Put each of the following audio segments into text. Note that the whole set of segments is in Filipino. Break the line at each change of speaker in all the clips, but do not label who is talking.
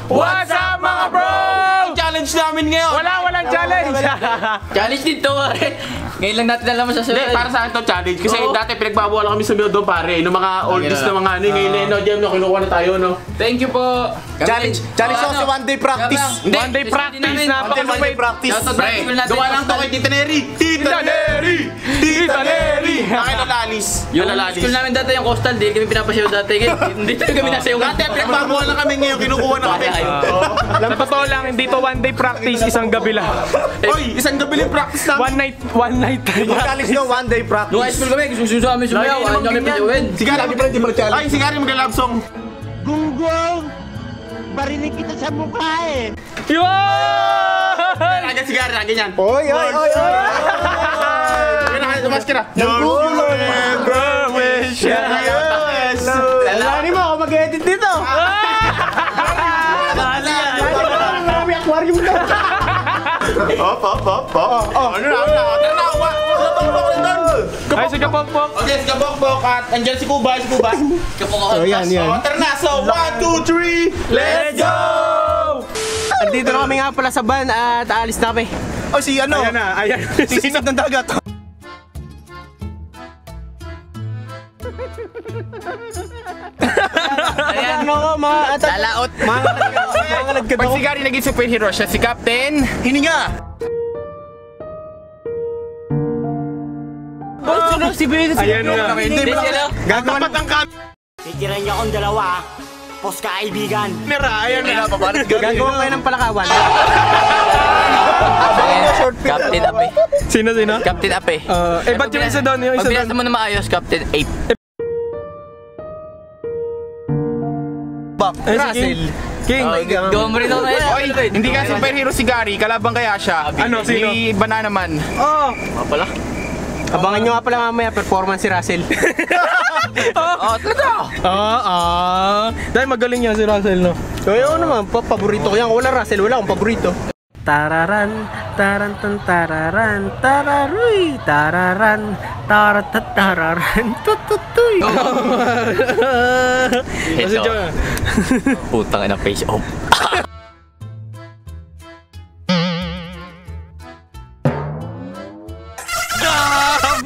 What's up mga bro?
Challenge namin ngayon.
Walang challenge.
Challenge dito pare. Ngayon lang natin alam mo sa
Hindi, para sa akin to challenge. Kasi dati pinagbabawal kami sa doon pare. Yung mga oldies na mga ano. Ngayon no, Jem, no, kinukuha na tayo no.
Thank you po.
Challenge ako sa one day practice.
One day practice.
One day practice.
Pre, gawa lang to kay Tita Neri. Tita Neri! Tita Neri! Akin nalalis.
Yung school namin dati yung coastal, di kami pinapasayaw dati. Hindi tayo kami nasayaw.
Dati pinagbabawal na kami ngayon. Kinukuha na kami.
Sa totoo lang, hindi to one day practice, isang gabi lang.
Oy, isang gabi lang practice namin.
One night.
Challenge no, one day practice.
Nung high school kami, gusto sa amin sumayaw. Ayaw kami pinawin.
Sigari, di ba challenge? Ay, sigari magla-love song.
Gunggong! Barinig kita sa mukha eh!
Yun!
Agad sigari, ganyan.
Oy!
Tumas ka na.
Lalanin mo ako mag-edit dito. Aquarium daw.
Ano na?
Ay, sige pok.
Okay, sige pok. At andyan si Kuba.
Oh, yan.
Tara na, so 1, 2, 3, let's go!
Andito na kami nga pala sa van at aalis na kami. Oh, si ano?
Ayan.
Sisid ng dagat.
Ayan.
Mga
Lalaot.
mga nagkado.
Pag sigari naging superhero siya, si Captain
Hininga.
Si Bill.
Ayan na.
Hindi mo lang. Gagawa ng
Titiran niyo akong dalawa, pos kaibigan.
Gagawa kayo ng palakawan.
Captain Ape.
Sino?
Captain Ape.
Ba't yung isa doon?
Pag binasa mo na maayos, Captain Ape.
Russell. King.
Gawa mo rin ako na
Oy, hindi ka superhero si Gary, kalabang kaya siya.
Ano, sino?
Si Banana Man.
Pala.
Abangan nyo nga pala mamaya performance si Russell.
Talaga?
Dahil magaling yan si Russell, no?
Kaya naman, paborito ko yan. Wala Russell, wala akong paborito. Tararan, tarantan, tararan, tararuy, tararan, tararan, tututuy.
Kasi John.
Putang ina, face off.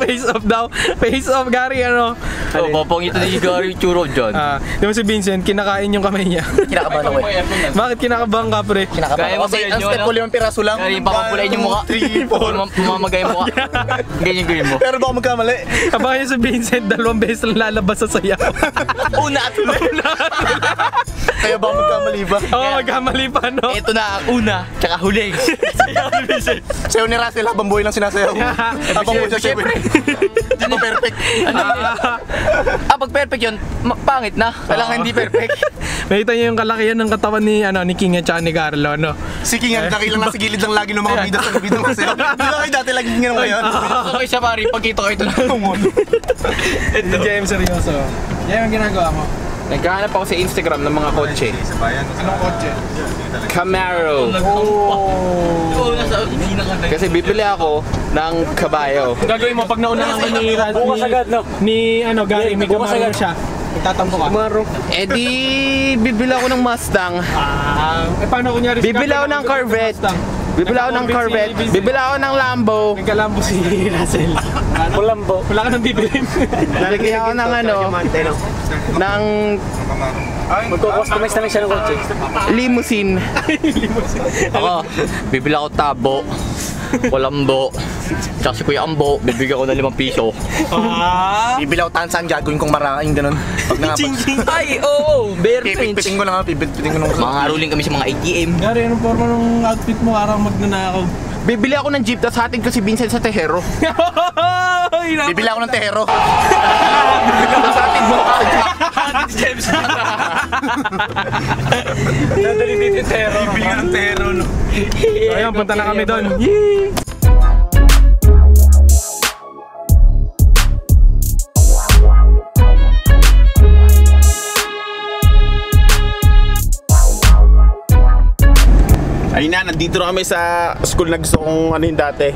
Face off daw. Face off, Gary, ano?
Papang ito ni Gary Churo dyan.
Di mo si Vincent, kinakain yung kamay niya.
Kinakabahan ako eh.
Bakit kinakabahan ka, pre?
Kaya mo ba yun yun?
Ang limang piraso lang.
Kaya papapulain yung mukha.
3, 4.
Mamamagay yung mukha. Ganyan mo.
Pero baka magkamali.
Abangan niyo si Vincent, 2 beses lang lalabas sa sayaw.
Una at huli.
Kaya baka magkamali ba?
Oo, magkamali pa, no?
Ito na ang una, tsaka huli.
Sayo ni Russell, habang buhay lang sinasayaw. Habang buhay siya, syempre. Hindi mo perfect.
Pag perfect yun, pangit na. Kailangan hindi perfect.
Nakita niyo yung kalakihan ng katawan ni King at saka ni Carlo, no?
Si King ang dakilang nasa gilid lang lagi ng mga bida sa bida ng sayaw. Di ba kayo dati lagi nga ngayon?
Okay siya pari, pagkita ko ito na.
Ito. James, seryoso. James, ang ginagawa mo?
Naghahanap ako sa Instagram ng mga kotse.
Anong kotse?
Camaro. Kasi bibili ako ng kabayo.
Gagawin mo pag naunahan ka ni Gary, may Camaro siya. Magtatampo ka.
Eh di, bibili ako ng Mustang.
Paano kunyari?
Bibili ako ng Corvette. Bibili ako ng Corvette. Bibili ako ng Lambo.
Nagka-Lambo si Russell. Lambo. Wala ka nang bibili.
Nalagyan ako ng ng
Magkukustomize namin siya ng kotse.
limousine.
Ako, bibili ako tabo. Walambo. Tsaka si Kuya Ambo, bibigyan ko na 5 piso.
Bibili ako tansan, gagawin kong maraming ganun. Pag nakapag...
Ay, oo, bare French.
Pipiting ko lang, pipiting ko lang.
Mga ruling kami sa mga ATM.
Gary, anong forma ng outfit mo? Parang magnanakaw.
Bibili ako ng jeep, tapos hatid ko si Vincent sa Tejero.
Bibili ako ng tehero.
Tapos hatid mo ako.
James.
Dadali dito yung Tero.
Bibili ka ng tehero, no?
So, ayun, punta na kami doon.
Ayun na, nandito na kami sa school na gusto kong anuhin dati.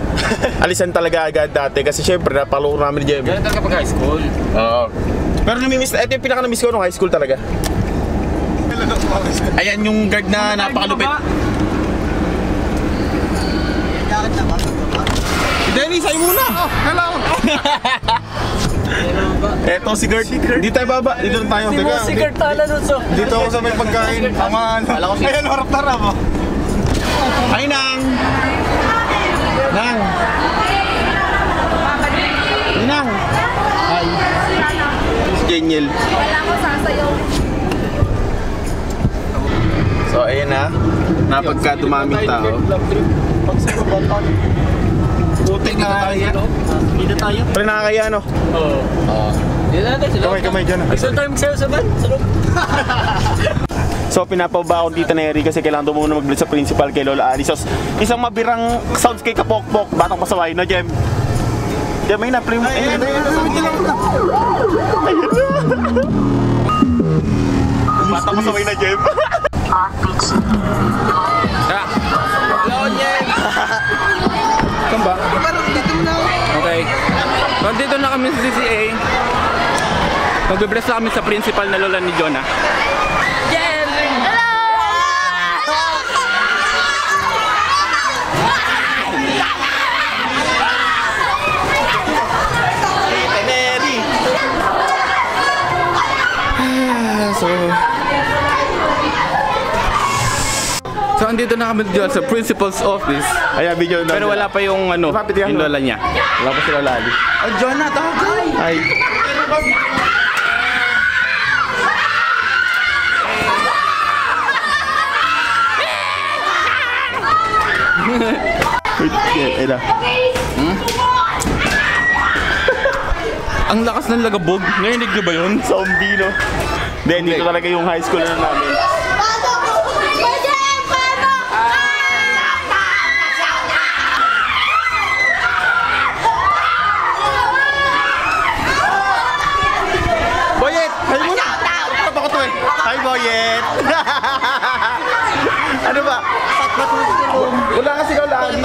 Alisan talaga agad dati kasi syempre napaloko namin ni Jemmy.
Ganun talaga pag high school.
Oo. Pero namimiss, ito yung pinaka-namiss ko nung high school talaga. Ayan yung guard na napakalupit. Denny, sa'yo muna! Hello! Eto si Gert. Dito tayo baba. Dito na tayo.
Si Kurt Tala nun, so.
Dito ako sa may pagkain. Aman. Ayan, harap-harap oh. Ay, Nang! Nang! Nang! Hi. Si Jeniel.
Wala ko sasayaw.
So, ayan na. Napagka dumaming tao. Putik na kaya.
Dito tayo.
Pero nakakaya, no?
Oo. Dito natin sila.
Kamay dyan.
Gusto tayo magsayo sa van? Sa loob.
So, pinapaba ako dito na Eri kasi kailangan doon muna mag-blitz sa principal kay Lola Alice. So, isang mabirang sounds kay Kapokpok. Batang pasaway na, Jem. Jem, ayun na. Ayun na. Batang pasaway na, Jem.
Hello, Jen!
Saan ba?
Parang dito na.
Okay. Nandito na kami sa CCA. Magbe-bless na kami sa principal na lola ni Jonah. So andito na kami dyan sa principal's office.
Ayan, video na.
Pero wala pa yung ano,
Lapit yan,
yung
no?
lola niya.
Wala pa si Lola Alice.
Oh, Jonah, tagay.
Ay. Wait, ayun na.
Ang lakas ng lagabog. Narinig niyo ba yun?
Zombie, no? Then, dito talaga yung high school na namin. Boyet! Hi mo na! Ano ko to eh? Hi, Boyet! Ano ba? Wala nga si Lola Alice.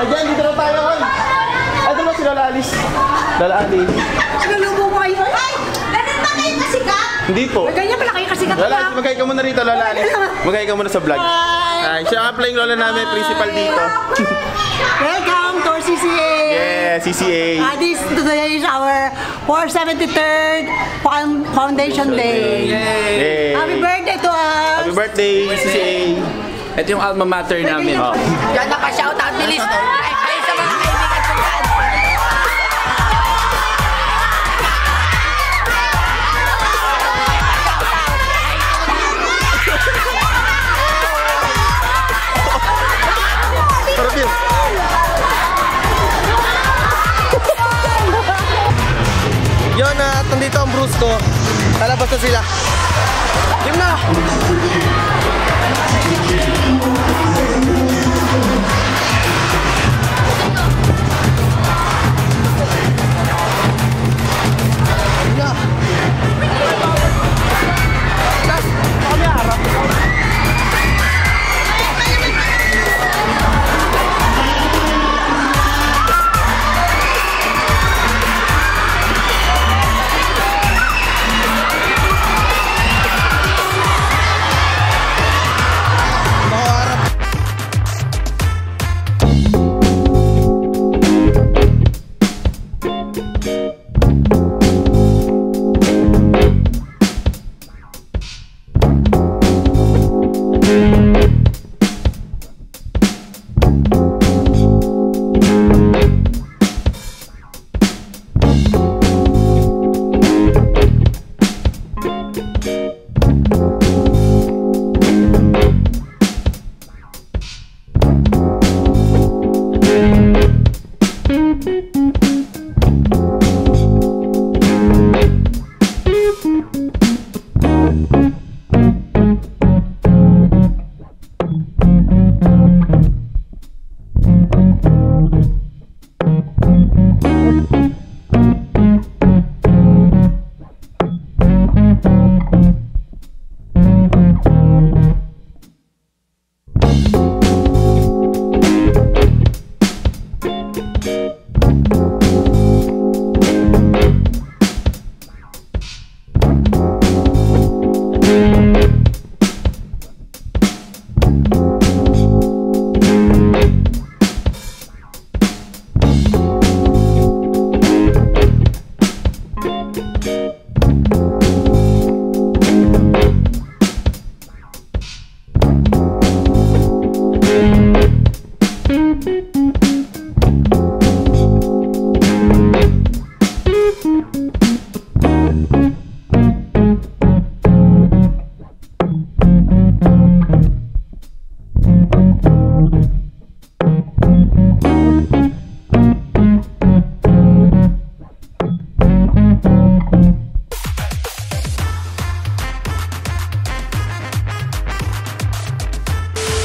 Ayan, dito na tayo, hoy! Ano ba si Lola Alice? Lola Alice.
Sinalubong mo kayo. Ay! Ganun ba kayo kasikat?
Hindi po.
Ganyan pala kayo kasikat.
Lola Alice, magkaya ka muna rito, Lola Alice. Magkaya ka muna sa vlog. Ay, siya nga pala yung lola namin, principal dito.
Welcome to our CCA.
Yeah, CCA.
Today is our 473rd Foundation Day.
Yay!
Happy birthday to us.
Happy birthday, CCA.
Ito yung alma mater namin.
Oh.
Yan na pa shout out bilis. Ay sa mga kaibigan ko dyan.
Sarap yun.
Yun na, nandito ang Bruce ko. Lalabas na sila. Game na!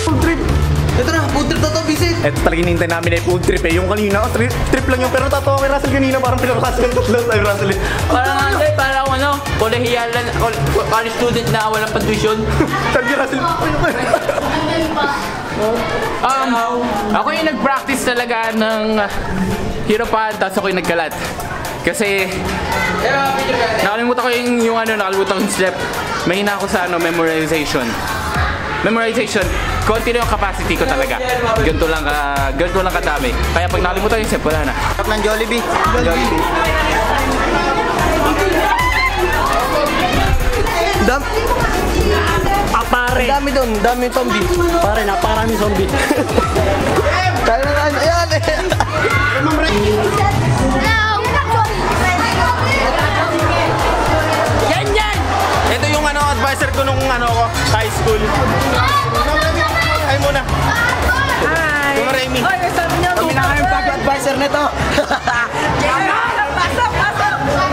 Food trip. Ito na, food trip to, visit. Ito talaga hinihintay namin ay food trip eh. Yung kanina, trip lang yung pero tatawa kay Russell kanina. Parang pinapakasal ko lang tayo, Russell eh.
Parang ano, kolehiyalan, college student na walang tuition.
Sabi ni Russell,
Ako yung nag-practice talaga ng Hero Pad, tapos ako yung nagkalat. Kasi nakalimutan ko nakalimutan ko yung step. Mahina ako sa memorization. Konti na yung capacity ko talaga. Ganito lang kadami. Kaya pag nakalimutan yung step, wala na.
Sarap ng Jollibee.
Pare.
Dami doon, dami zombie.
Pare, napakaraming zombie.
Kaya na, ayan eh.
Yan!
Ito yung advisor ko nung high school. Ay muna.
Hi!
Yung Remy.
Ay, sabi niya,
Kami na kayong pag-advisor nito.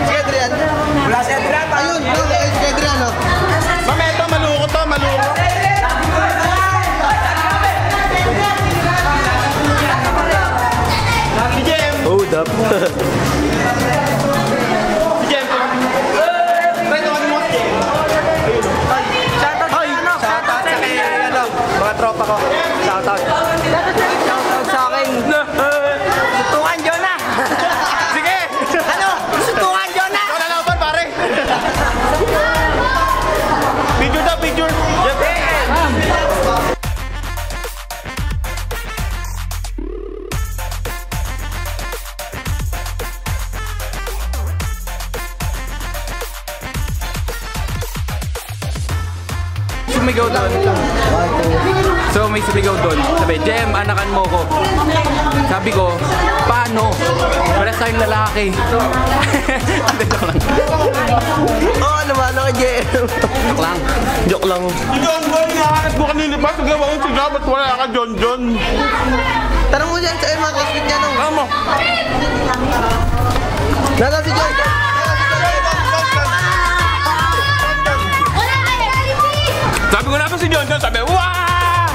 Si Adrian. Wala si Adrian. Ayun, si Adrian.
Mameta, maluko to, maluko. Si Jem.
Hold up.
Si Jem. Try to mo si Jem.
Shoutout sa kay, mga tropa ko. Shoutout sa akin.
Sutukan, Jonah!
Sige.
Sutukan, Jonah!
Ikaw na laban, pare. Picture daw, picture.
Sumigaw doon. So may sumigaw doon. Sabi, Jem, anakan mo ko. Sabi ko, paano? Wala tayong lalaki. Joke lang.
Oo naman ako, Jem. Joke lang.
Si John John, hinahanap mo kanina pa. Sigaw ako sigaw, ba't wala ka, John John?
Tanong mo dyan sa mga classmate niya nung.
Ano mo?
Nasa si John.
Sabi ko na si John John, sabi, wah!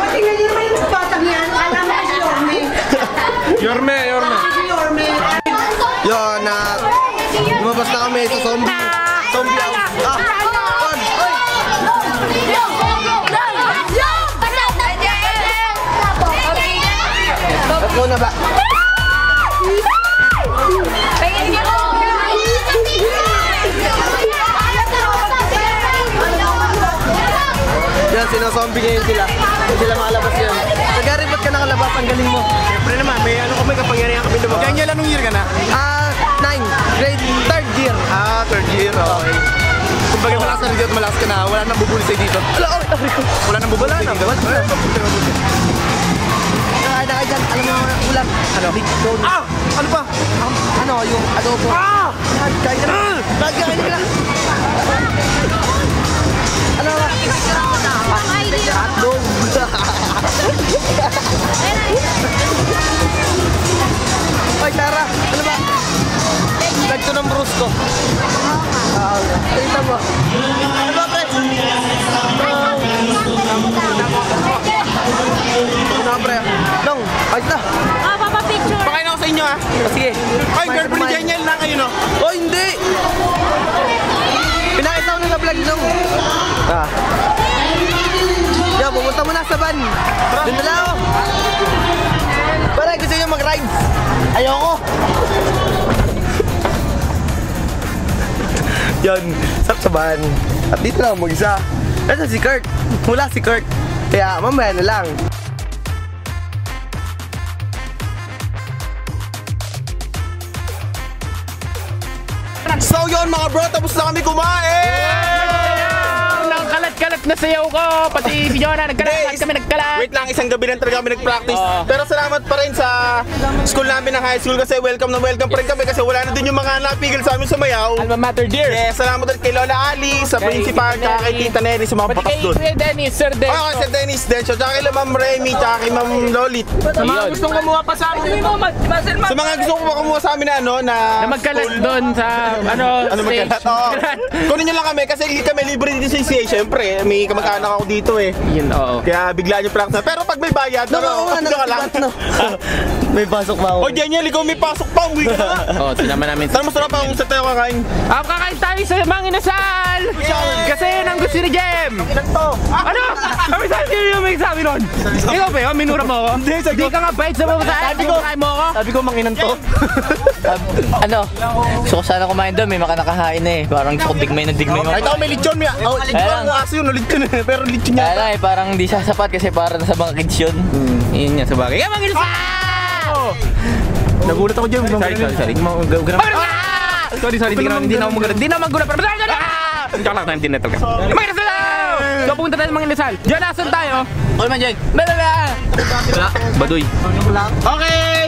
Tingnan niyo naman yung batang yan. Alam mo si Yorme.
Yorme.
Si Yorme.
Yun, lumabas na kami sa zombie house. Let's go na ba? Yan, sinazombie ngayon sila. Hindi sila makalabas yun. Nagari, ba't ka nakalabas? Ang galing mo.
Siyempre naman, may kapangyarihan kami lumabas.
Kanya lang nung year ka na?
9, grade 3rd year.
Third year, okay. Kumbaga malakas na dito at malakas ka na, wala nang bubulisay dito. Wala nang bubulisay dito.
Kaya na kayo dyan, alam mo mga ulam. Big stone.
Ano pa?
Yung adobo. Kain ka na. Kain ka na. Ano ba? Hotdog. Ay, Tara, ano ba? Lagto ng bruise ko. Tingnan mo. Ano ba, pre? Ano, pre? Dong, ayos na.
Picture!
Pakain ako sa inyo, ha?
Sige.
Ay, girlfriend ni Daniel na kayo, no?
Oh, hindi! Pinakita ko na sa vlog nung. Yan, pumunta mo na sa van. Doon na lang ako. Para gusto nyo mag-ride. Ayoko. Yan, sarap sa van. At dito lang mag-isa. Ito si Kurt. Wala si Kurt. Kaya mamaya na lang.
So yun mga bro, tapos na kami kumain!
Nang kalat-kalat nagkalat na sayaw ko, pati si Jonah nagkalat, lahat kami nagkalat.
Wait lang, isang gabi lang talaga kami nag-practice. Pero salamat pa rin sa school namin ng high school kasi welcome na welcome pa rin kami kasi wala na din yung mga napigil sa amin sumayaw.
Alma mater dear.
Yes, salamat din kay Lola Ali, sa principal, tsaka kay Tita Neri, sa mga
Pati
patas
kay
doon.
Kuya Dennis, Sir Dennis.
Okay, Sir Dennis Dencio, tsaka kay Ma'am Remy, tsaka kay Ma'am Lolit.
Sa mga gustong kumuha pa sa amin.
Sa mga gusto ko kumuha sa amin na ano, na
magkalat
school.
doon sa
Ano magkalat? Oo. Kunin nyo lang kami kasi hindi kami libre dito sa CCA. Siyempre, may kamag-anak ako dito eh.
Yun, oo.
Kaya bigla nyo practice. Pero pag may bayad,
May pasok ba ako?
O Daniel, ikaw may pasok pa. Uwi ka na.
Oo, sinama namin.
Saan masarap akong sa tayo kakain?
Kakain tayo sa Mang Inasal! Kasi yun ang gusto ni Jem! Ano? May sabi nun? Ikaw ba yun? Minura mo ako? Hindi ka nga bait sa mga sabi ko. Kain mo ako?
Sabi ko manginan to. Ano? Gusto ko sana kumain doon, may makanakahain na eh. Parang gusto ko digmay na digmay mo.
Ay, tao may lechon. Lechon ang aso yun. Lechon eh. Pero lechon
Kaya
yata.
lang eh, parang hindi siya sapat kasi para sa mga kids yun.
Yun nga sa bagay. Kaya Mang Inasal!
Nagulat ako dyan.
Sorry. Sorry, hindi na ako magalit. Hindi na ako magulat. Pero Tsaka lang tayong tinetal ka. Mang Inasal! So, pupunta tayo sa Mang Inasal. Diyan, nasan tayo?
Ano man dyan?
Baduy.
Okay!